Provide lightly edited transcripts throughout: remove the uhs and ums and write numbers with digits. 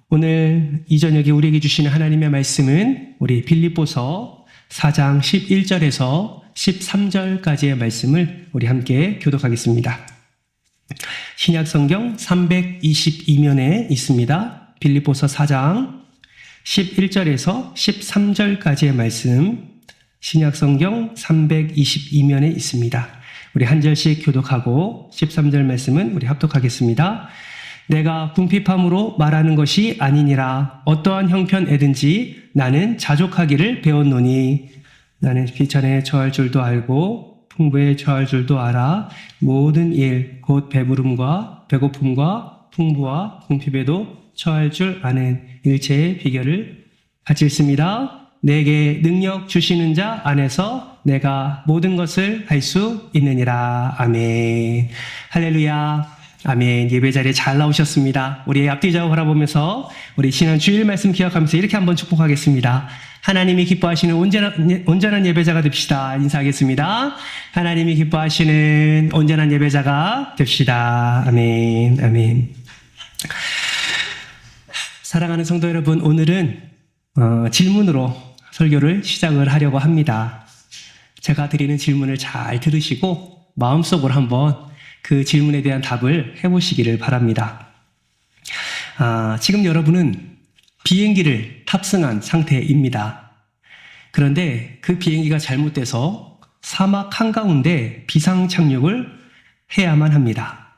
오늘 이 저녁에 우리에게 주시는 하나님의 말씀은 우리 빌립보서 4장 11절에서 13절까지의 말씀을 우리 함께 교독하겠습니다. 신약성경 322면에 있습니다. 빌립보서 4장 11절에서 13절까지의 말씀, 신약성경 322면에 있습니다. 우리 한 절씩 교독하고 13절 말씀은 우리 합독하겠습니다. 내가 궁핍함으로 말하는 것이 아니니라. 어떠한 형편에든지 나는 자족하기를 배웠노니 나는 비천에 처할 줄도 알고 풍부에 처할 줄도 알아. 모든 일 곧 배부름과 배고픔과 풍부와 궁핍에도 처할 줄 아는 일체의 비결을 같이 읽습니다. 내게 능력 주시는 자 안에서 내가 모든 것을 할 수 있느니라. 아멘. 할렐루야. 아멘. 예배 자리에 잘 나오셨습니다. 우리 앞뒤 좌우 바라보면서 우리 지난 주일 말씀 기억하면서 이렇게 한번 축복하겠습니다. 하나님이 기뻐하시는 온전한 예배자가 됩시다. 인사하겠습니다. 하나님이 기뻐하시는 온전한 예배자가 됩시다. 아멘. 아멘. 사랑하는 성도 여러분, 오늘은 질문으로 설교를 시작을 하려고 합니다. 제가 드리는 질문을 잘 들으시고 마음속으로 한번 그 질문에 대한 답을 해보시기를 바랍니다. 지금 여러분은 비행기를 탑승한 상태입니다. 그런데 그 비행기가 잘못돼서 사막 한가운데 비상 착륙을 해야만 합니다.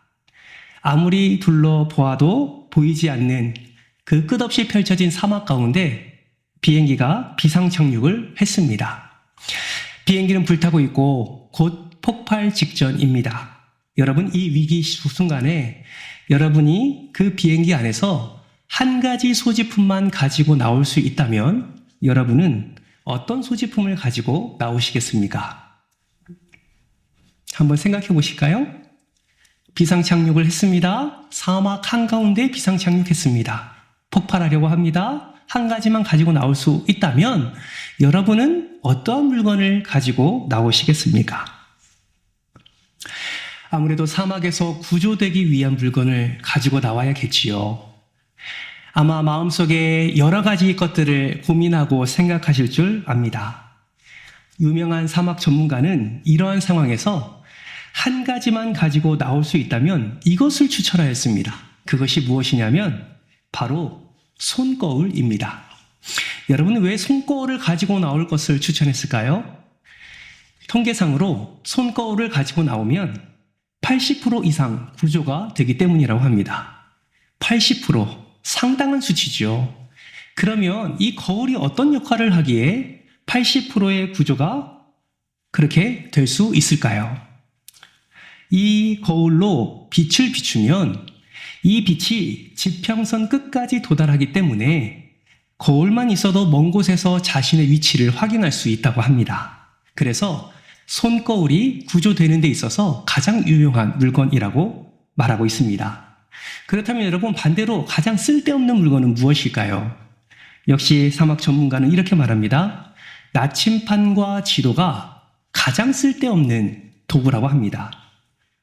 아무리 둘러보아도 보이지 않는 그 끝없이 펼쳐진 사막 가운데 비행기가 비상 착륙을 했습니다. 비행기는 불타고 있고 곧 폭발 직전입니다. 여러분, 이 위기 순간에 여러분이 그 비행기 안에서 한 가지 소지품만 가지고 나올 수 있다면 여러분은 어떤 소지품을 가지고 나오시겠습니까? 한번 생각해 보실까요? 비상 착륙을 했습니다. 사막 한가운데 비상 착륙했습니다. 폭발하려고 합니다. 한 가지만 가지고 나올 수 있다면 여러분은 어떠한 물건을 가지고 나오시겠습니까? 아무래도 사막에서 구조되기 위한 물건을 가지고 나와야겠지요. 아마 마음속에 여러 가지 것들을 고민하고 생각하실 줄 압니다. 유명한 사막 전문가는 이러한 상황에서 한 가지만 가지고 나올 수 있다면 이것을 추천하였습니다. 그것이 무엇이냐면 바로 손거울입니다. 여러분은 왜 손거울을 가지고 나올 것을 추천했을까요? 통계상으로 손거울을 가지고 나오면 80% 이상 구조가 되기 때문이라고 합니다. 80%, 상당한 수치죠. 그러면 이 거울이 어떤 역할을 하기에 80%의 구조가 그렇게 될 수 있을까요? 이 거울로 빛을 비추면 이 빛이 지평선 끝까지 도달하기 때문에 거울만 있어도 먼 곳에서 자신의 위치를 확인할 수 있다고 합니다. 그래서 손거울이 구조되는 데 있어서 가장 유용한 물건이라고 말하고 있습니다. 그렇다면 여러분, 반대로 가장 쓸데없는 물건은 무엇일까요? 역시 사막 전문가는 이렇게 말합니다. 나침판과 지도가 가장 쓸데없는 도구라고 합니다.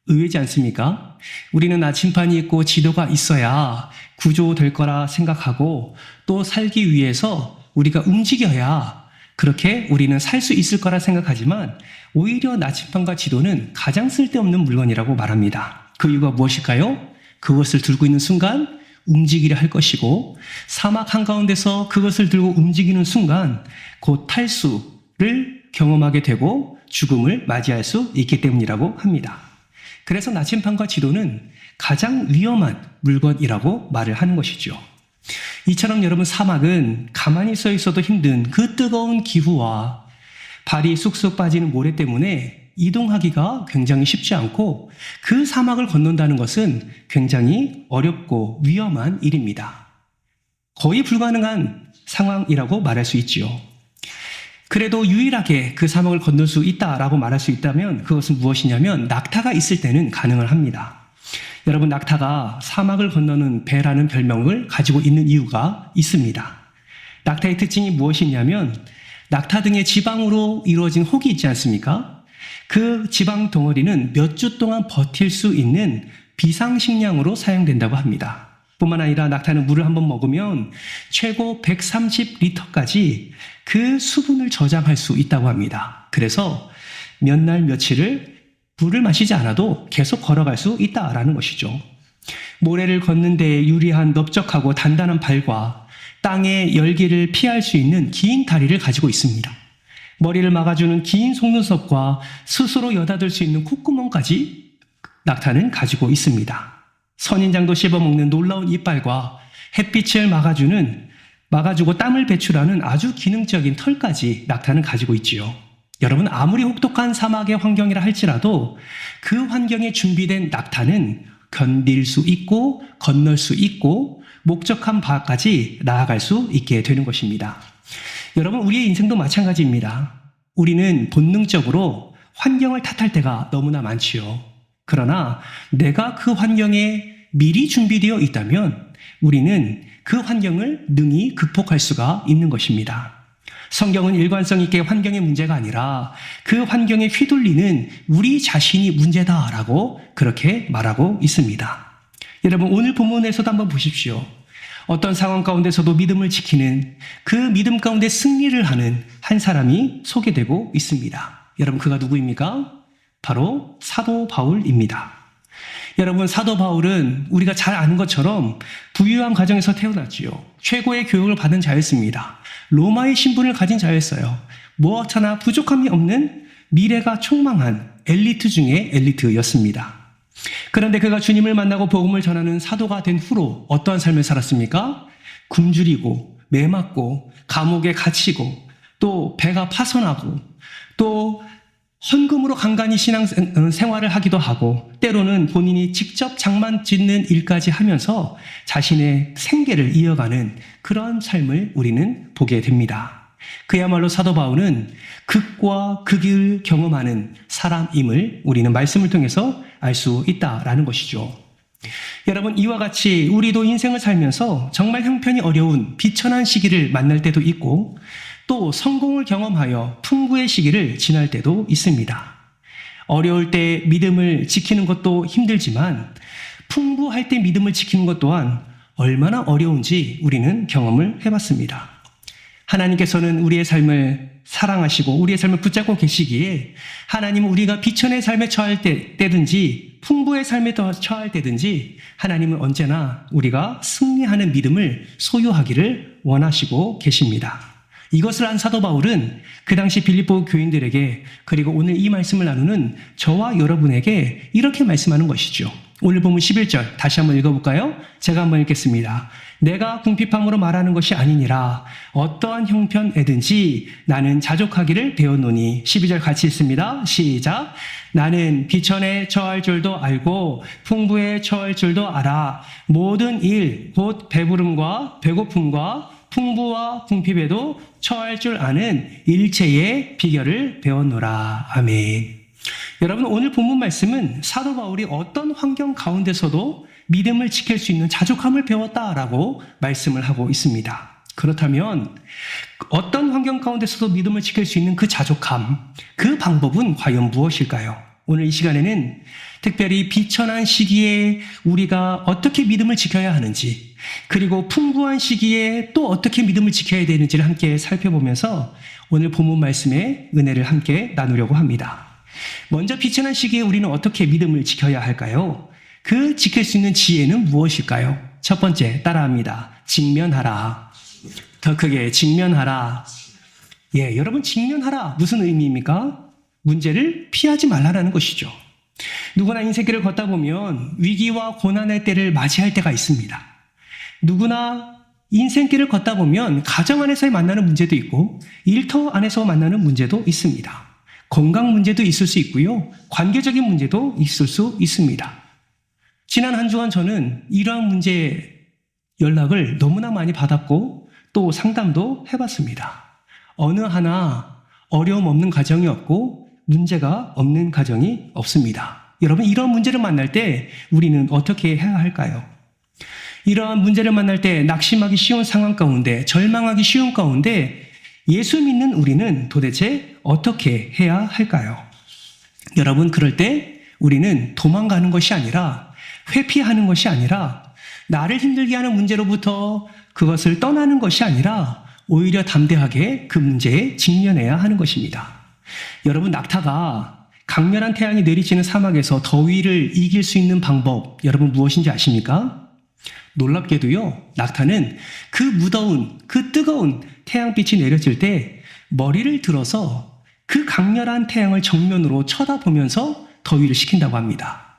의외지 않습니까? 우리는 나침판이 있고 지도가 있어야 구조될 거라 생각하고 또 살기 위해서 우리가 움직여야 그렇게 우리는 살 수 있을 거라 생각하지만 오히려 나침판과 지도는 가장 쓸데없는 물건이라고 말합니다. 그 이유가 무엇일까요? 그것을 들고 있는 순간 움직이려 할 것이고 사막 한가운데서 그것을 들고 움직이는 순간 곧 탈수를 경험하게 되고 죽음을 맞이할 수 있기 때문이라고 합니다. 그래서 나침판과 지도는 가장 위험한 물건이라고 말을 하는 것이죠. 이처럼 여러분, 사막은 가만히 서 있어도 힘든 그 뜨거운 기후와 발이 쑥쑥 빠지는 모래 때문에 이동하기가 굉장히 쉽지 않고 그 사막을 건넌다는 것은 굉장히 어렵고 위험한 일입니다. 거의 불가능한 상황이라고 말할 수 있지요. 그래도 유일하게 그 사막을 건널 수 있다라고 말할 수 있다면 그것은 무엇이냐면 낙타가 있을 때는 가능을 합니다. 여러분, 낙타가 사막을 건너는 배라는 별명을 가지고 있는 이유가 있습니다. 낙타의 특징이 무엇이냐면 낙타 등의 지방으로 이루어진 혹이 있지 않습니까? 그 지방 덩어리는 몇 주 동안 버틸 수 있는 비상식량으로 사용된다고 합니다. 뿐만 아니라 낙타는 물을 한번 먹으면 최고 130리터까지 그 수분을 저장할 수 있다고 합니다. 그래서 몇 날 며칠을 물을 마시지 않아도 계속 걸어갈 수 있다라는 것이죠. 모래를 걷는 데 유리한 넓적하고 단단한 발과 땅의 열기를 피할 수 있는 긴 다리를 가지고 있습니다. 머리를 막아주는 긴 속눈썹과 스스로 여닫을 수 있는 콧구멍까지 낙타는 가지고 있습니다. 선인장도 씹어먹는 놀라운 이빨과 햇빛을 막아주고 땀을 배출하는 아주 기능적인 털까지 낙타는 가지고 있지요. 여러분, 아무리 혹독한 사막의 환경이라 할지라도 그 환경에 준비된 낙타는 견딜 수 있고 건널 수 있고 목적한 바까지 나아갈 수 있게 되는 것입니다. 여러분, 우리의 인생도 마찬가지입니다. 우리는 본능적으로 환경을 탓할 때가 너무나 많지요. 그러나 내가 그 환경에 미리 준비되어 있다면 우리는 그 환경을 능히 극복할 수가 있는 것입니다. 성경은 일관성 있게 환경의 문제가 아니라 그 환경에 휘둘리는 우리 자신이 문제다라고 그렇게 말하고 있습니다. 여러분, 오늘 본문에서도 한번 보십시오. 어떤 상황 가운데서도 믿음을 지키는, 그 믿음 가운데 승리를 하는 한 사람이 소개되고 있습니다. 여러분, 그가 누구입니까? 바로 사도 바울입니다. 여러분, 사도 바울은 우리가 잘 아는 것처럼 부유한 가정에서 태어났지요. 최고의 교육을 받은 자였습니다. 로마의 신분을 가진 자였어요. 무엇 하나 부족함이 없는 미래가 촉망한 엘리트 중에 엘리트였습니다. 그런데 그가 주님을 만나고 복음을 전하는 사도가 된 후로 어떠한 삶을 살았습니까? 굶주리고 매맞고 감옥에 갇히고 또 배가 파손하고 또 헌금으로 간간히 신앙 생활을 하기도 하고 때로는 본인이 직접 장만 짓는 일까지 하면서 자신의 생계를 이어가는 그런 삶을 우리는 보게 됩니다. 그야말로 사도 바울은 극과 극을 경험하는 사람임을 우리는 말씀을 통해서 알 수 있다라는 것이죠. 여러분, 이와 같이 우리도 인생을 살면서 정말 형편이 어려운 비천한 시기를 만날 때도 있고 또 성공을 경험하여 풍부의 시기를 지날 때도 있습니다. 어려울 때 믿음을 지키는 것도 힘들지만 풍부할 때 믿음을 지키는 것 또한 얼마나 어려운지 우리는 경험을 해봤습니다. 하나님께서는 우리의 삶을 사랑하시고 우리의 삶을 붙잡고 계시기에 하나님은 우리가 비천의 삶에 처할 때든지 풍부의 삶에 처할 때든지 하나님은 언제나 우리가 승리하는 믿음을 소유하기를 원하시고 계십니다. 이것을 안 사도 바울은 그 당시 빌립보 교인들에게 그리고 오늘 이 말씀을 나누는 저와 여러분에게 이렇게 말씀하는 것이죠. 오늘 보면 11절 다시 한번 읽어볼까요? 제가 한번 읽겠습니다. 내가 궁핍함으로 말하는 것이 아니니라 어떠한 형편에든지 나는 자족하기를 배웠노니 12절 같이 읽습니다. 시작. 나는 비천에 처할 줄도 알고 풍부에 처할 줄도 알아 모든 일 곧 배부름과 배고픔과 풍부와 궁핍에도 처할 줄 아는 일체의 비결을 배웠노라. 아멘. 여러분, 오늘 본문 말씀은 사도 바울이 어떤 환경 가운데서도 믿음을 지킬 수 있는 자족함을 배웠다라고 말씀을 하고 있습니다. 그렇다면 어떤 환경 가운데서도 믿음을 지킬 수 있는 그 자족함, 그 방법은 과연 무엇일까요? 오늘 이 시간에는 특별히 비천한 시기에 우리가 어떻게 믿음을 지켜야 하는지, 그리고 풍부한 시기에 또 어떻게 믿음을 지켜야 되는지를 함께 살펴보면서 오늘 본문 말씀의 은혜를 함께 나누려고 합니다. 먼저 비천한 시기에 우리는 어떻게 믿음을 지켜야 할까요? 그 지킬 수 있는 지혜는 무엇일까요? 첫 번째, 따라합니다. 직면하라. 더 크게 직면하라. 예, 여러분, 직면하라 무슨 의미입니까? 문제를 피하지 말라는 것이죠. 누구나 인생길을 걷다 보면 위기와 고난의 때를 맞이할 때가 있습니다. 누구나 인생길을 걷다 보면 가정 안에서 만나는 문제도 있고 일터 안에서 만나는 문제도 있습니다. 건강 문제도 있을 수 있고요. 관계적인 문제도 있을 수 있습니다. 지난 한 주간 저는 이러한 문제 연락을 너무나 많이 받았고 또 상담도 해봤습니다. 어느 하나 어려움 없는 가정이 없고 문제가 없는 가정이 없습니다. 여러분, 이런 문제를 만날 때 우리는 어떻게 해야 할까요? 이러한 문제를 만날 때 낙심하기 쉬운 상황 가운데, 절망하기 쉬운 가운데 예수 믿는 우리는 도대체 어떻게 해야 할까요? 여러분, 그럴 때 우리는 도망가는 것이 아니라 회피하는 것이 아니라 나를 힘들게 하는 문제로부터 그것을 떠나는 것이 아니라 오히려 담대하게 그 문제에 직면해야 하는 것입니다. 여러분, 낙타가 강렬한 태양이 내리쬐는 사막에서 더위를 이길 수 있는 방법, 여러분 무엇인지 아십니까? 놀랍게도요, 낙타는 그 무더운, 그 뜨거운 태양빛이 내려질 때 머리를 들어서 그 강렬한 태양을 정면으로 쳐다보면서 더위를 식힌다고 합니다.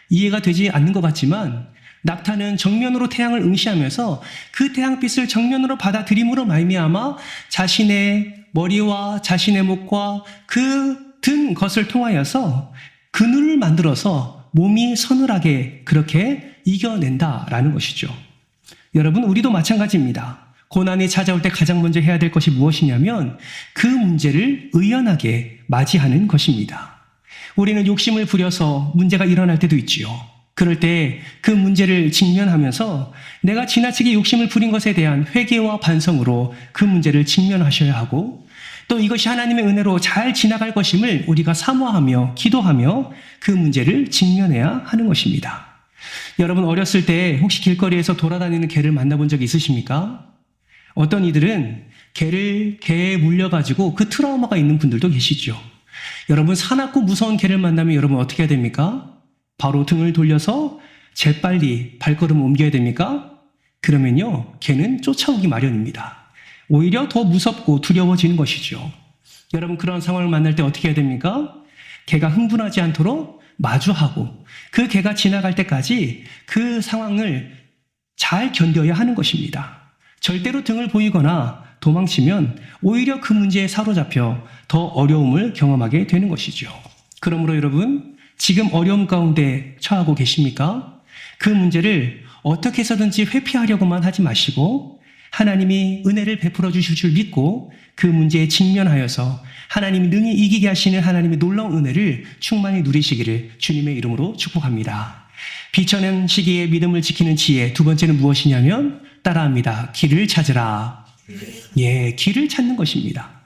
이해가 되지 않는 것 같지만 낙타는 정면으로 태양을 응시하면서 그 태양빛을 정면으로 받아들임으로 말미암아 자신의 머리와 자신의 목과 그 든 것을 통하여서 그늘을 만들어서 몸이 서늘하게 그렇게 이겨낸다라는 것이죠. 여러분, 우리도 마찬가지입니다. 고난이 찾아올 때 가장 먼저 해야 될 것이 무엇이냐면 그 문제를 의연하게 맞이하는 것입니다. 우리는 욕심을 부려서 문제가 일어날 때도 있지요. 그럴 때 그 문제를 직면하면서 내가 지나치게 욕심을 부린 것에 대한 회개와 반성으로 그 문제를 직면하셔야 하고, 또 이것이 하나님의 은혜로 잘 지나갈 것임을 우리가 사모하며 기도하며 그 문제를 직면해야 하는 것입니다. 여러분, 어렸을 때 혹시 길거리에서 돌아다니는 개를 만나본 적 있으십니까? 어떤 이들은 개에 물려가지고 그 트라우마가 있는 분들도 계시죠. 여러분, 사납고 무서운 개를 만나면 여러분 어떻게 해야 됩니까? 바로 등을 돌려서 재빨리 발걸음을 옮겨야 됩니까? 그러면요, 개는 쫓아오기 마련입니다. 오히려 더 무섭고 두려워지는 것이죠. 여러분, 그런 상황을 만날 때 어떻게 해야 됩니까? 개가 흥분하지 않도록 마주하고 그 개가 지나갈 때까지 그 상황을 잘 견뎌야 하는 것입니다. 절대로 등을 보이거나 도망치면 오히려 그 문제에 사로잡혀 더 어려움을 경험하게 되는 것이죠. 그러므로 여러분, 지금 어려움 가운데 처하고 계십니까? 그 문제를 어떻게 해서든지 회피하려고만 하지 마시고 하나님이 은혜를 베풀어 주실 줄 믿고 그 문제에 직면하여서 하나님이 능히 이기게 하시는 하나님의 놀라운 은혜를 충만히 누리시기를 주님의 이름으로 축복합니다. 비천한 시기에 믿음을 지키는 지혜, 두 번째는 무엇이냐면 따라합니다. 길을 찾으라. 예, 길을 찾는 것입니다.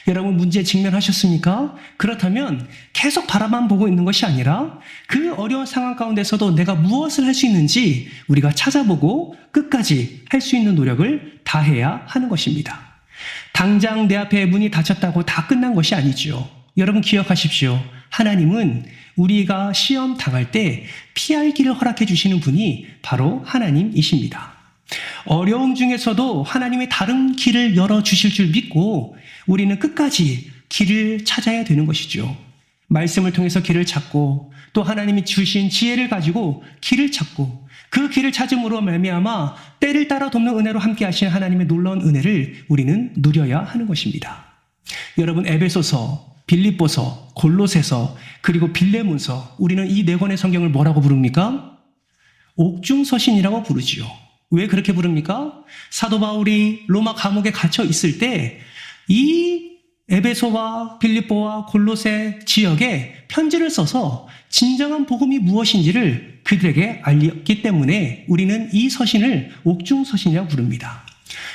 여러분, 문제에 직면하셨습니까? 그렇다면 계속 바라만 보고 있는 것이 아니라 그 어려운 상황 가운데서도 내가 무엇을 할 수 있는지 우리가 찾아보고 끝까지 할 수 있는 노력을 다해야 하는 것입니다. 당장 내 앞에 문이 닫혔다고 다 끝난 것이 아니죠. 여러분, 기억하십시오. 하나님은 우리가 시험 당할 때 피할 길을 허락해 주시는 분이 바로 하나님이십니다. 어려움 중에서도 하나님의 다른 길을 열어주실 줄 믿고 우리는 끝까지 길을 찾아야 되는 것이죠. 말씀을 통해서 길을 찾고 또 하나님이 주신 지혜를 가지고 길을 찾고 그 길을 찾음으로 말미암아 때를 따라 돕는 은혜로 함께 하시는 하나님의 놀라운 은혜를 우리는 누려야 하는 것입니다. 여러분, 에베소서, 빌립보서, 골로새서, 그리고 빌레몬서, 우리는 이 네 권의 성경을 뭐라고 부릅니까? 옥중서신이라고 부르지요. 왜 그렇게 부릅니까? 사도 바울이 로마 감옥에 갇혀 있을 때 이 에베소와 빌립보와 골로새 지역에 편지를 써서 진정한 복음이 무엇인지를 그들에게 알렸기 때문에 우리는 이 서신을 옥중서신이라고 부릅니다.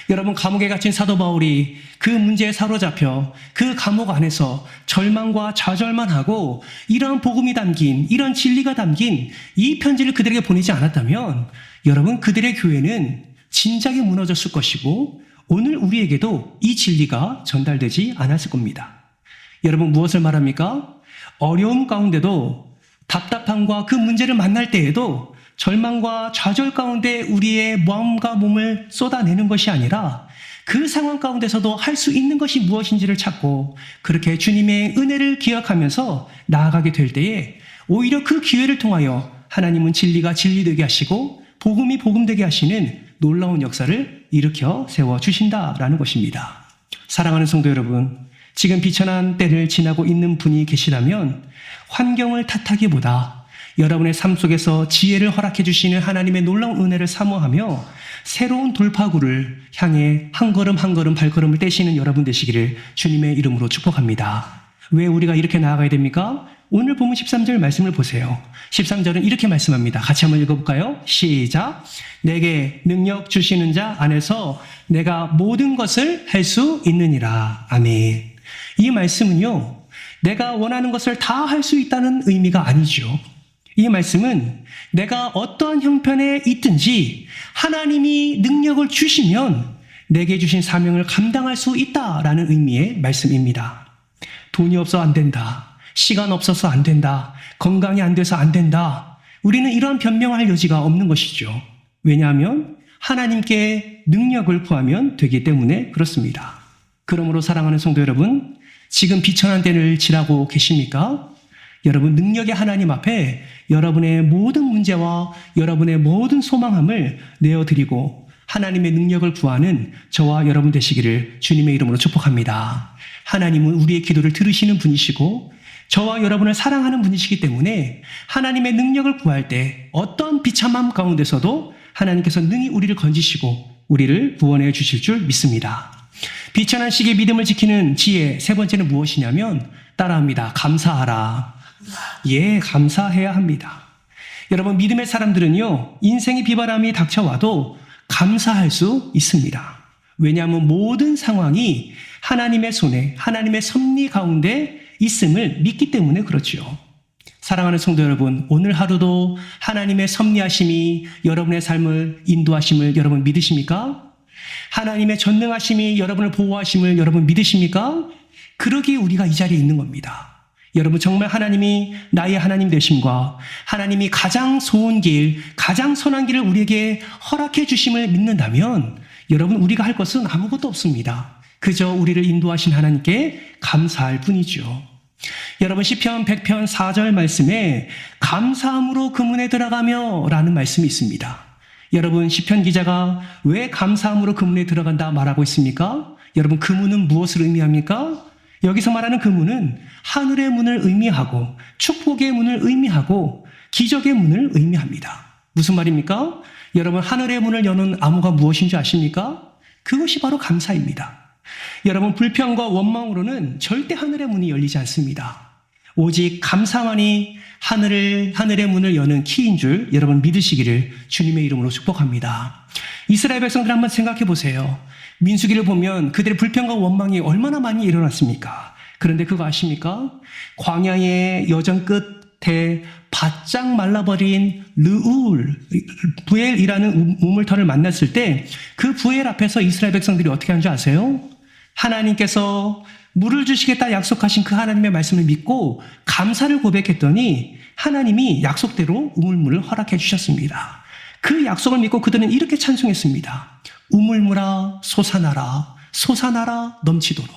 여러분, 감옥에 갇힌 사도 바울이 그 문제에 사로잡혀 그 감옥 안에서 절망과 좌절만 하고 이러한 복음이 담긴, 이런 진리가 담긴 이 편지를 그들에게 보내지 않았다면 여러분, 그들의 교회는 진작에 무너졌을 것이고 오늘 우리에게도 이 진리가 전달되지 않았을 겁니다. 여러분, 무엇을 말합니까? 어려움 가운데도 답답함과 그 문제를 만날 때에도 절망과 좌절 가운데 우리의 마음과 몸을 쏟아내는 것이 아니라 그 상황 가운데서도 할 수 있는 것이 무엇인지를 찾고 그렇게 주님의 은혜를 기억하면서 나아가게 될 때에 오히려 그 기회를 통하여 하나님은 진리가 진리되게 하시고 복음이 복음되게 하시는 놀라운 역사를 일으켜 세워주신다라는 것입니다. 사랑하는 성도 여러분, 지금 비천한 때를 지나고 있는 분이 계시다면 환경을 탓하기보다 여러분의 삶 속에서 지혜를 허락해 주시는 하나님의 놀라운 은혜를 사모하며 새로운 돌파구를 향해 한 걸음 한 걸음 발걸음을 떼시는 여러분 되시기를 주님의 이름으로 축복합니다. 왜 우리가 이렇게 나아가야 됩니까? 오늘 본문 13절 말씀을 보세요. 13절은 이렇게 말씀합니다. 같이 한번 읽어볼까요? 시작. 내게 능력 주시는 자 안에서 내가 모든 것을 할 수 있느니라. 아멘. 이 말씀은요, 내가 원하는 것을 다 할 수 있다는 의미가 아니죠. 이 말씀은 내가 어떠한 형편에 있든지 하나님이 능력을 주시면 내게 주신 사명을 감당할 수 있다라는 의미의 말씀입니다. 돈이 없어 안 된다. 시간 없어서 안 된다. 건강이 안 돼서 안 된다. 우리는 이러한 변명할 여지가 없는 것이죠. 왜냐하면 하나님께 능력을 구하면 되기 때문에 그렇습니다. 그러므로 사랑하는 성도 여러분, 지금 비천한 때를 지나고 계십니까? 여러분, 능력의 하나님 앞에 여러분의 모든 문제와 여러분의 모든 소망함을 내어드리고 하나님의 능력을 구하는 저와 여러분 되시기를 주님의 이름으로 축복합니다. 하나님은 우리의 기도를 들으시는 분이시고 저와 여러분을 사랑하는 분이시기 때문에 하나님의 능력을 구할 때 어떤 비참함 가운데서도 하나님께서 능히 우리를 건지시고 우리를 구원해 주실 줄 믿습니다. 비천한 시기에 믿음을 지키는 지혜 세 번째는 무엇이냐면 따라합니다. 감사하라. 예, 감사해야 합니다. 여러분, 믿음의 사람들은요, 인생의 비바람이 닥쳐와도 감사할 수 있습니다. 왜냐하면 모든 상황이 하나님의 손에, 하나님의 섭리 가운데 있음을 믿기 때문에 그렇죠. 사랑하는 성도 여러분, 오늘 하루도 하나님의 섭리하심이 여러분의 삶을 인도하심을 여러분 믿으십니까? 하나님의 전능하심이 여러분을 보호하심을 여러분 믿으십니까? 그러기에 우리가 이 자리에 있는 겁니다. 여러분, 정말 하나님이 나의 하나님 되심과 하나님이 가장 좋은 길, 가장 선한 길을 우리에게 허락해 주심을 믿는다면 여러분, 우리가 할 것은 아무것도 없습니다. 그저 우리를 인도하신 하나님께 감사할 뿐이죠. 여러분, 시편 100편 4절 말씀에 감사함으로 그 문에 들어가며 라는 말씀이 있습니다. 여러분, 시편 기자가 왜 감사함으로 그 문에 들어간다 말하고 있습니까? 여러분, 그 문은 무엇을 의미합니까? 여기서 말하는 그 문은 하늘의 문을 의미하고 축복의 문을 의미하고 기적의 문을 의미합니다. 무슨 말입니까? 여러분, 하늘의 문을 여는 암호가 무엇인지 아십니까? 그것이 바로 감사입니다. 여러분, 불평과 원망으로는 절대 하늘의 문이 열리지 않습니다. 오직 감사만이 하늘의 문을 여는 키인 줄 여러분 믿으시기를 주님의 이름으로 축복합니다. 이스라엘 백성들 한번 생각해 보세요. 민수기를 보면 그들의 불평과 원망이 얼마나 많이 일어났습니까? 그런데 그거 아십니까? 광야의 여정 끝에 바짝 말라버린 부엘이라는 우물터를 만났을 때 그 부엘 앞에서 이스라엘 백성들이 어떻게 한 줄 아세요? 하나님께서 물을 주시겠다 약속하신 그 하나님의 말씀을 믿고 감사를 고백했더니 하나님이 약속대로 우물물을 허락해 주셨습니다. 그 약속을 믿고 그들은 이렇게 찬송했습니다. 우물물아 솟아나라, 솟아나라 넘치도록.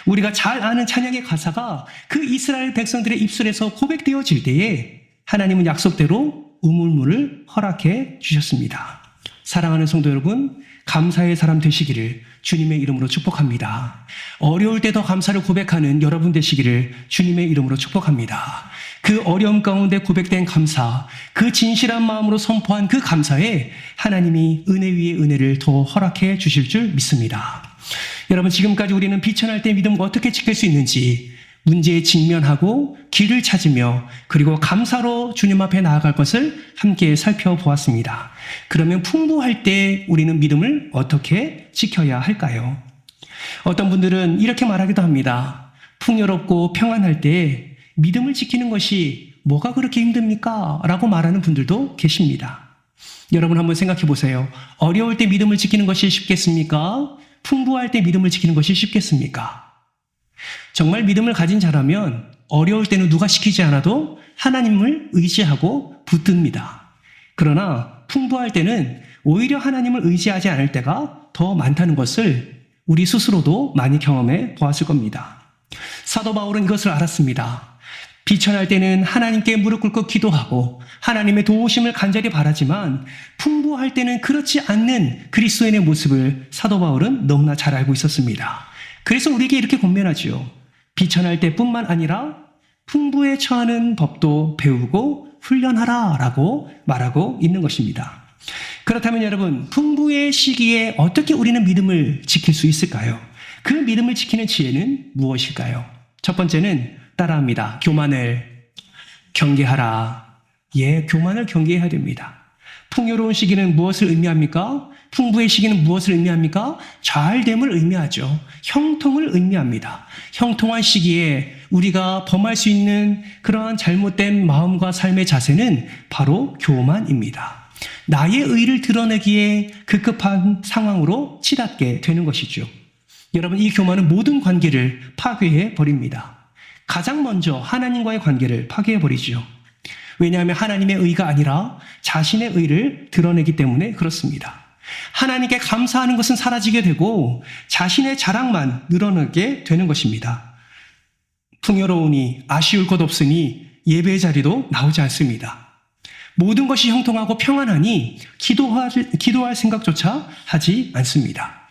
우리가 잘 아는 찬양의 가사가 그 이스라엘 백성들의 입술에서 고백되어질 때에 하나님은 약속대로 우물물을 허락해 주셨습니다. 사랑하는 성도 여러분, 감사의 사람 되시기를 주님의 이름으로 축복합니다. 어려울 때 더 감사를 고백하는 여러분 되시기를 주님의 이름으로 축복합니다. 그 어려움 가운데 고백된 감사, 그 진실한 마음으로 선포한 그 감사에 하나님이 은혜 위에 은혜를 더 허락해 주실 줄 믿습니다. 여러분, 지금까지 우리는 비천할 때 믿음을 어떻게 지킬 수 있는지 문제에 직면하고 길을 찾으며 그리고 감사로 주님 앞에 나아갈 것을 함께 살펴보았습니다. 그러면 풍부할 때 우리는 믿음을 어떻게 지켜야 할까요? 어떤 분들은 이렇게 말하기도 합니다. 풍요롭고 평안할 때 믿음을 지키는 것이 뭐가 그렇게 힘듭니까? 라고 말하는 분들도 계십니다. 여러분, 한번 생각해 보세요. 어려울 때 믿음을 지키는 것이 쉽겠습니까? 풍부할 때 믿음을 지키는 것이 쉽겠습니까? 정말 믿음을 가진 자라면 어려울 때는 누가 시키지 않아도 하나님을 의지하고 붙듭니다. 그러나 풍부할 때는 오히려 하나님을 의지하지 않을 때가 더 많다는 것을 우리 스스로도 많이 경험해 보았을 겁니다. 사도 바울은 이것을 알았습니다. 비천할 때는 하나님께 무릎 꿇고 기도하고 하나님의 도우심을 간절히 바라지만 풍부할 때는 그렇지 않는 그리스도인의 모습을 사도 바울은 너무나 잘 알고 있었습니다. 그래서 우리에게 이렇게 권면하지요. 비천할 때뿐만 아니라 풍부에 처하는 법도 배우고 훈련하라 라고 말하고 있는 것입니다. 그렇다면 여러분, 풍부의 시기에 어떻게 우리는 믿음을 지킬 수 있을까요? 그 믿음을 지키는 지혜는 무엇일까요? 첫 번째는 따라합니다. 교만을 경계하라. 예, 교만을 경계해야 됩니다. 풍요로운 시기는 무엇을 의미합니까? 풍부의 시기는 무엇을 의미합니까? 잘됨을 의미하죠. 형통을 의미합니다. 형통한 시기에 우리가 범할 수 있는 그러한 잘못된 마음과 삶의 자세는 바로 교만입니다. 나의 의를 드러내기에 급급한 상황으로 치닫게 되는 것이죠. 여러분, 이 교만은 모든 관계를 파괴해 버립니다. 가장 먼저 하나님과의 관계를 파괴해 버리죠. 왜냐하면 하나님의 의가 아니라 자신의 의를 드러내기 때문에 그렇습니다. 하나님께 감사하는 것은 사라지게 되고 자신의 자랑만 늘어나게 되는 것입니다. 풍요로우니 아쉬울 것 없으니 예배의 자리도 나오지 않습니다. 모든 것이 형통하고 평안하니 기도할 생각조차 하지 않습니다.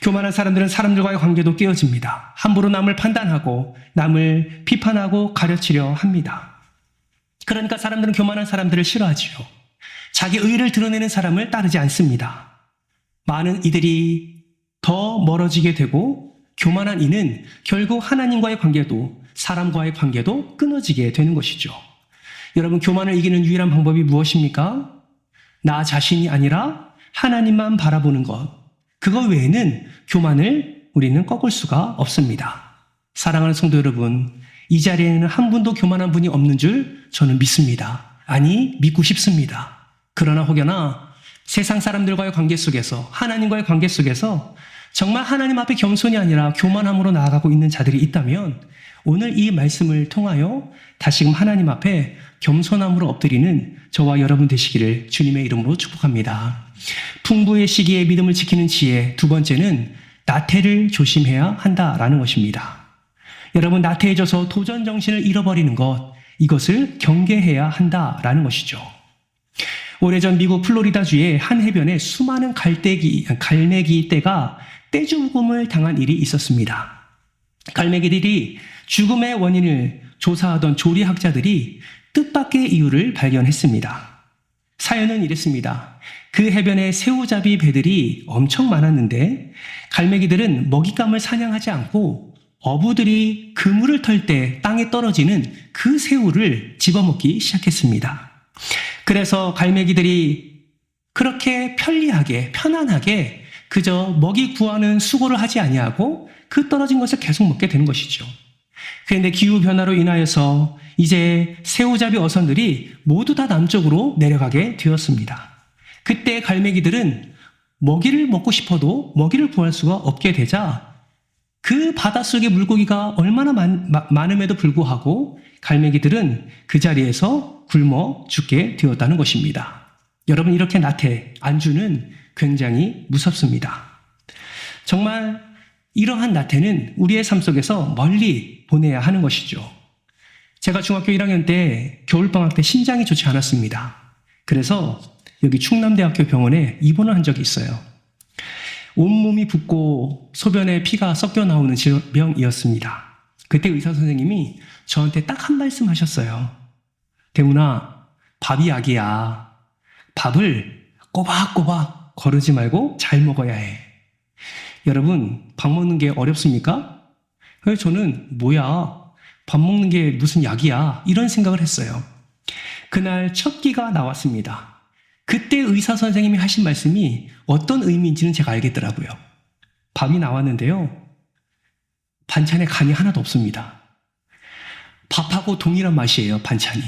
교만한 사람들은 사람들과의 관계도 깨어집니다. 함부로 남을 판단하고 남을 비판하고 가르치려 합니다. 그러니까 사람들은 교만한 사람들을 싫어하지요. 자기 의를 드러내는 사람을 따르지 않습니다. 많은 이들이 더 멀어지게 되고 교만한 이는 결국 하나님과의 관계도 사람과의 관계도 끊어지게 되는 것이죠. 여러분, 교만을 이기는 유일한 방법이 무엇입니까? 나 자신이 아니라 하나님만 바라보는 것. 그거 외에는 교만을 우리는 꺾을 수가 없습니다. 사랑하는 성도 여러분, 이 자리에는 한 분도 교만한 분이 없는 줄 저는 믿습니다. 아니, 믿고 싶습니다. 그러나 혹여나 세상 사람들과의 관계 속에서, 하나님과의 관계 속에서 정말 하나님 앞에 겸손이 아니라 교만함으로 나아가고 있는 자들이 있다면 오늘 이 말씀을 통하여 다시금 하나님 앞에 겸손함으로 엎드리는 저와 여러분 되시기를 주님의 이름으로 축복합니다. 풍부의 시기에 믿음을 지키는 지혜, 두 번째는 나태를 조심해야 한다라는 것입니다. 여러분, 나태해져서 도전 정신을 잃어버리는 것, 이것을 경계해야 한다라는 것이죠. 오래전 미국 플로리다주의 한 해변에 수많은 갈매기 떼가 떼죽음을 당한 일이 있었습니다. 갈매기들이 죽음의 원인을 조사하던 조리학자들이 뜻밖의 이유를 발견했습니다. 사연은 이랬습니다. 그 해변에 새우잡이 배들이 엄청 많았는데 갈매기들은 먹잇감을 사냥하지 않고 어부들이 그물을 털 때 땅에 떨어지는 그 새우를 집어먹기 시작했습니다. 그래서 갈매기들이 그렇게 편리하게, 편안하게 그저 먹이 구하는 수고를 하지 아니하고 그 떨어진 것을 계속 먹게 되는 것이죠. 그런데 기후변화로 인하여서 이제 새우잡이 어선들이 모두 다 남쪽으로 내려가게 되었습니다. 그때 갈매기들은 먹이를 먹고 싶어도 먹이를 구할 수가 없게 되자 그 바닷속의 물고기가 얼마나 많음에도 불구하고 갈매기들은 그 자리에서 굶어 죽게 되었다는 것입니다. 여러분, 이렇게 나태, 안주는 굉장히 무섭습니다. 정말 이러한 나태는 우리의 삶 속에서 멀리 보내야 하는 것이죠. 제가 중학교 1학년 때 겨울방학 때 신장이 좋지 않았습니다. 그래서 여기 충남대학교 병원에 입원을 한 적이 있어요. 온몸이 붓고 소변에 피가 섞여 나오는 질병이었습니다. 그때 의사 선생님이 저한테 딱 한 말씀 하셨어요. 대문아, 밥이 약이야. 밥을 꼬박꼬박 거르지 말고 잘 먹어야 해. 여러분, 밥 먹는 게 어렵습니까? 그래서 저는 뭐야, 밥 먹는 게 무슨 약이야, 이런 생각을 했어요. 그날 첫 끼가 나왔습니다. 그때 의사 선생님이 하신 말씀이 어떤 의미인지는 제가 알겠더라고요. 밥이 나왔는데요. 반찬에 간이 하나도 없습니다. 밥하고 동일한 맛이에요, 반찬이.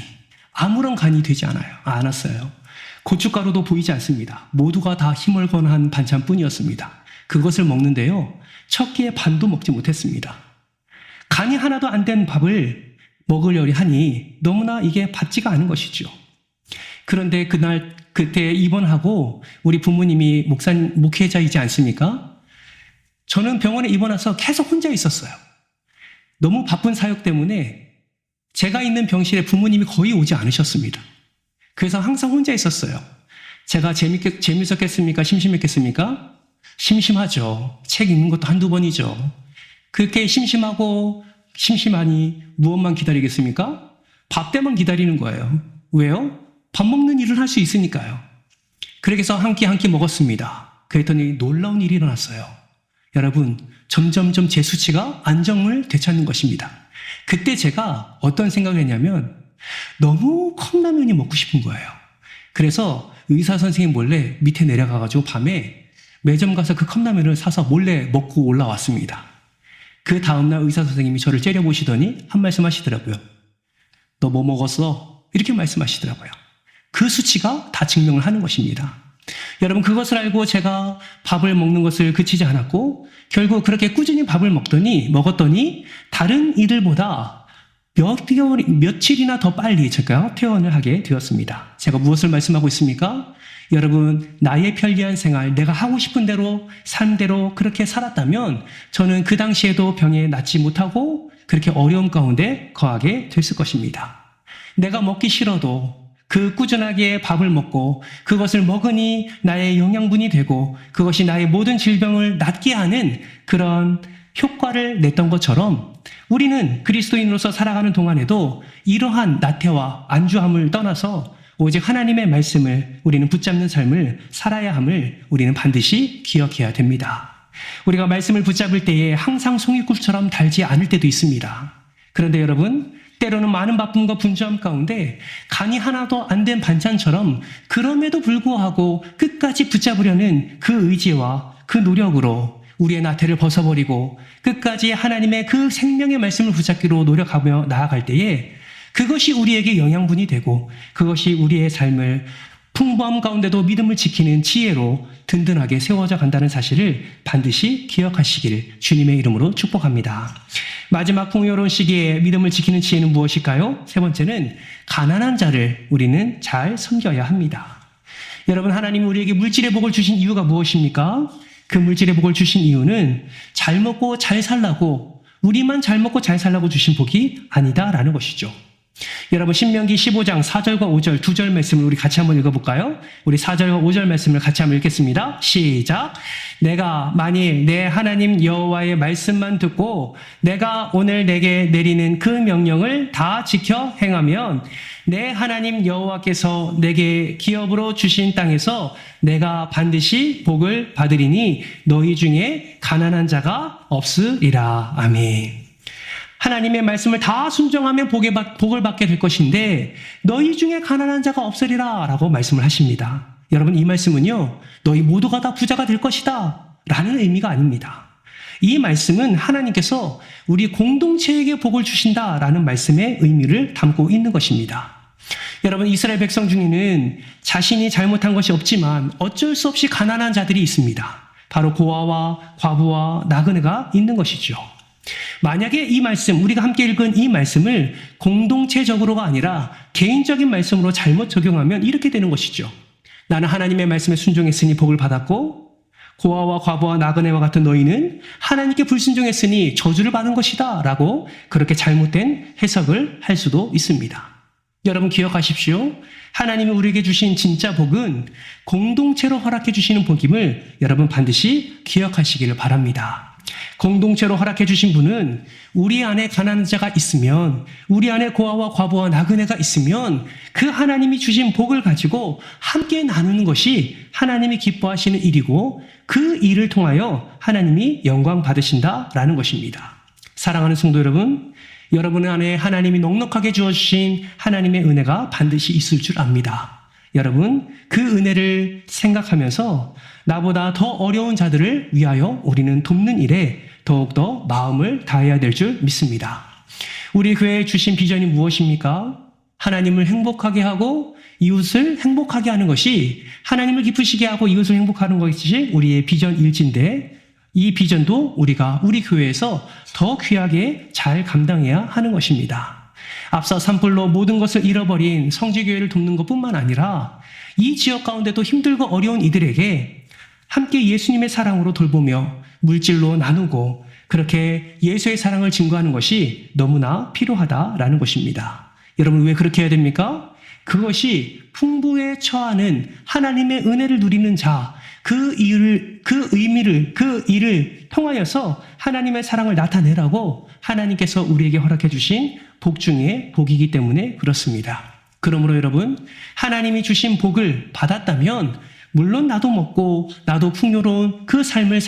아무런 간이 되지 않았어요. 고춧가루도 보이지 않습니다. 모두가 다 희멀건한 반찬뿐이었습니다. 그것을 먹는데요. 첫 끼에 반도 먹지 못했습니다. 간이 하나도 안 된 밥을 먹으려니 하니 너무나 이게 받지가 않은 것이죠. 그런데 그때 입원하고 우리 부모님이 목회자이지 않습니까? 저는 병원에 입원해서 계속 혼자 있었어요. 너무 바쁜 사역 때문에 제가 있는 병실에 부모님이 거의 오지 않으셨습니다. 그래서 항상 혼자 있었어요. 제가 재밌었겠습니까? 심심했겠습니까? 심심하죠. 책 읽는 것도 한두 번이죠. 그렇게 심심하니 무엇만 기다리겠습니까? 밥 때만 기다리는 거예요. 왜요? 밥 먹는 일을 할 수 있으니까요. 그래서 한 끼 한 끼 먹었습니다. 그랬더니 놀라운 일이 일어났어요. 여러분, 점점점 제 수치가 안정을 되찾는 것입니다. 그때 제가 어떤 생각을 했냐면 너무 컵라면이 먹고 싶은 거예요. 그래서 의사 선생님 몰래 밑에 내려가가지고 밤에 매점 가서 그 컵라면을 사서 몰래 먹고 올라왔습니다. 그 다음날 의사 선생님이 저를 째려보시더니 한 말씀 하시더라고요. 너 뭐 먹었어? 이렇게 말씀하시더라고요. 그 수치가 다 증명을 하는 것입니다. 여러분, 그것을 알고 제가 밥을 먹는 것을 그치지 않았고 결국 그렇게 꾸준히 밥을 먹었더니 다른 이들보다 며칠이나 더 빨리 제가 퇴원을 하게 되었습니다. 제가 무엇을 말씀하고 있습니까? 여러분, 나의 편리한 생활, 내가 하고 싶은 대로 삶대로 그렇게 살았다면 저는 그 당시에도 병에 낫지 못하고 그렇게 어려움 가운데 거하게 됐을 것입니다. 내가 먹기 싫어도 그 꾸준하게 밥을 먹고 그것을 먹으니 나의 영양분이 되고 그것이 나의 모든 질병을 낫게 하는 그런 효과를 냈던 것처럼 우리는 그리스도인으로서 살아가는 동안에도 이러한 나태와 안주함을 떠나서 오직 하나님의 말씀을 우리는 붙잡는 삶을 살아야 함을 우리는 반드시 기억해야 됩니다. 우리가 말씀을 붙잡을 때에 항상 송이꿀처럼 달지 않을 때도 있습니다. 그런데 여러분, 때로는 많은 바쁨과 분주함 가운데 간이 하나도 안 된 반찬처럼 그럼에도 불구하고 끝까지 붙잡으려는 그 의지와 그 노력으로 우리의 나태를 벗어버리고 끝까지 하나님의 그 생명의 말씀을 붙잡기로 노력하며 나아갈 때에 그것이 우리에게 영양분이 되고 그것이 우리의 삶을 풍부함 가운데도 믿음을 지키는 지혜로 든든하게 세워져 간다는 사실을 반드시 기억하시길 주님의 이름으로 축복합니다. 마지막 풍요로운 시기에 믿음을 지키는 지혜는 무엇일까요? 세 번째는 가난한 자를 우리는 잘 섬겨야 합니다. 여러분, 하나님이 우리에게 물질의 복을 주신 이유가 무엇입니까? 그 물질의 복을 주신 이유는 잘 먹고 잘 살라고, 우리만 잘 먹고 잘 살라고 주신 복이 아니다라는 것이죠. 여러분, 신명기 15장 4절과 5절 두 절 말씀을 우리 같이 한번 읽어볼까요? 우리 4절과 5절 말씀을 같이 한번 읽겠습니다. 시작! 내가 만일 내 하나님 여호와의 말씀만 듣고 내가 오늘 내게 내리는 그 명령을 다 지켜 행하면 내 하나님 여호와께서 내게 기업으로 주신 땅에서 내가 반드시 복을 받으리니 너희 중에 가난한 자가 없으리라. 아멘. 하나님의 말씀을 다 순종하면 복을 받게 될 것인데 너희 중에 가난한 자가 없으리라 라고 말씀을 하십니다. 여러분, 이 말씀은요, 너희 모두가 다 부자가 될 것이다 라는 의미가 아닙니다. 이 말씀은 하나님께서 우리 공동체에게 복을 주신다라는 말씀의 의미를 담고 있는 것입니다. 여러분, 이스라엘 백성 중에는 자신이 잘못한 것이 없지만 어쩔 수 없이 가난한 자들이 있습니다. 바로 고아와 과부와 나그네가 있는 것이죠. 만약에 이 말씀, 우리가 함께 읽은 이 말씀을 공동체적으로가 아니라 개인적인 말씀으로 잘못 적용하면 이렇게 되는 것이죠. 나는 하나님의 말씀에 순종했으니 복을 받았고 고아와 과부와 나그네와 같은 너희는 하나님께 불순종했으니 저주를 받은 것이다 라고 그렇게 잘못된 해석을 할 수도 있습니다. 여러분, 기억하십시오. 하나님이 우리에게 주신 진짜 복은 공동체로 허락해 주시는 복임을 여러분 반드시 기억하시기를 바랍니다. 공동체로 허락해 주신 분은 우리 안에 가난한 자가 있으면, 우리 안에 고아와 과부와 나그네가 있으면 그 하나님이 주신 복을 가지고 함께 나누는 것이 하나님이 기뻐하시는 일이고 그 일을 통하여 하나님이 영광 받으신다라는 것입니다. 사랑하는 성도 여러분, 여러분 안에 하나님이 넉넉하게 주어주신 하나님의 은혜가 반드시 있을 줄 압니다. 여러분, 그 은혜를 생각하면서 나보다 더 어려운 자들을 위하여 우리는 돕는 일에 더욱더 마음을 다해야 될 줄 믿습니다. 우리 교회에 주신 비전이 무엇입니까? 하나님을 행복하게 하고 이웃을 행복하게 하는 것이, 하나님을 기쁘시게 하고 이웃을 행복하는 것이 우리의 비전 일지인데, 이 비전도 우리가 우리 교회에서 더 귀하게 잘 감당해야 하는 것입니다. 앞서 산불로 모든 것을 잃어버린 성지교회를 돕는 것뿐만 아니라 이 지역 가운데도 힘들고 어려운 이들에게 함께 예수님의 사랑으로 돌보며 물질로 나누고 그렇게 예수의 사랑을 증거하는 것이 너무나 필요하다라는 것입니다. 여러분, 왜 그렇게 해야 됩니까? 그것이 풍부에 처하는 하나님의 은혜를 누리는 자, 그 일을 통하여서 하나님의 사랑을 나타내라고 하나님께서 우리에게 허락해 주신 복 중에 복이기 때문에 그렇습니다. 그러므로 여러분, 하나님이 주신 복을 받았다면 물론 나도 먹고 나도 풍요로운 그 삶을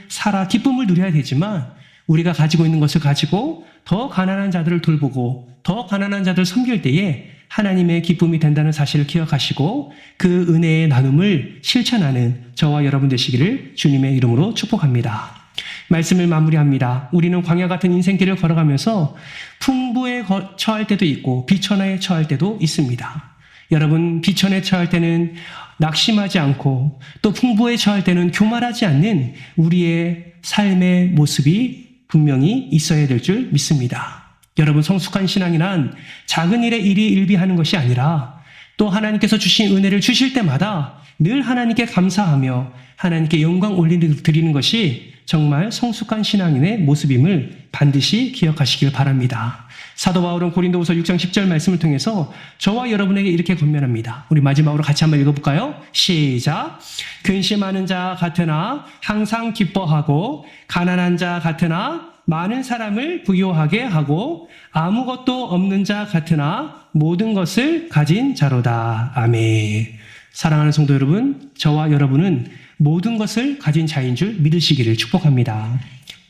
살아 기쁨을 누려야 되지만 우리가 가지고 있는 것을 가지고 더 가난한 자들을 돌보고 더 가난한 자들을 섬길 때에 하나님의 기쁨이 된다는 사실을 기억하시고 그 은혜의 나눔을 실천하는 저와 여러분 되시기를 주님의 이름으로 축복합니다. 말씀을 마무리합니다. 우리는 광야 같은 인생길을 걸어가면서 풍부에 처할 때도 있고 비천에 처할 때도 있습니다. 여러분, 비천에 처할 때는 낙심하지 않고 또 풍부에 처할 때는 교만하지 않는 우리의 삶의 모습이 분명히 있어야 될 줄 믿습니다. 여러분, 성숙한 신앙이란 작은 일에 일희일비하는 것이 아니라 또 하나님께서 주신 은혜를 주실 때마다 늘 하나님께 감사하며 하나님께 영광 올려드리는 것이 정말 성숙한 신앙인의 모습임을 반드시 기억하시길 바랍니다. 사도 바울은 고린도후서 6장 10절 말씀을 통해서 저와 여러분에게 이렇게 권면합니다. 우리 마지막으로 같이 한번 읽어볼까요? 시작. 근심하는 자 같으나 항상 기뻐하고 가난한 자 같으나 많은 사람을 부요하게 하고 아무것도 없는 자 같으나 모든 것을 가진 자로다. 아멘. 사랑하는 성도 여러분, 저와 여러분은 모든 것을 가진 자인 줄 믿으시기를 축복합니다.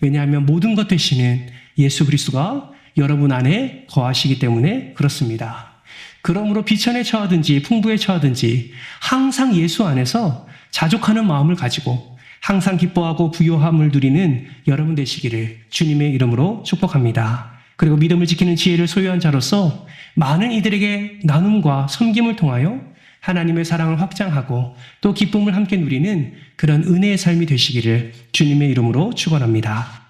왜냐하면 모든 것 되시는 예수 그리스도가 여러분 안에 거하시기 때문에 그렇습니다. 그러므로 비천에 처하든지 풍부에 처하든지 항상 예수 안에서 자족하는 마음을 가지고 항상 기뻐하고 부요함을 누리는 여러분 되시기를 주님의 이름으로 축복합니다. 그리고 믿음을 지키는 지혜를 소유한 자로서 많은 이들에게 나눔과 섬김을 통하여 하나님의 사랑을 확장하고 또 기쁨을 함께 누리는 그런 은혜의 삶이 되시기를 주님의 이름으로 축원합니다.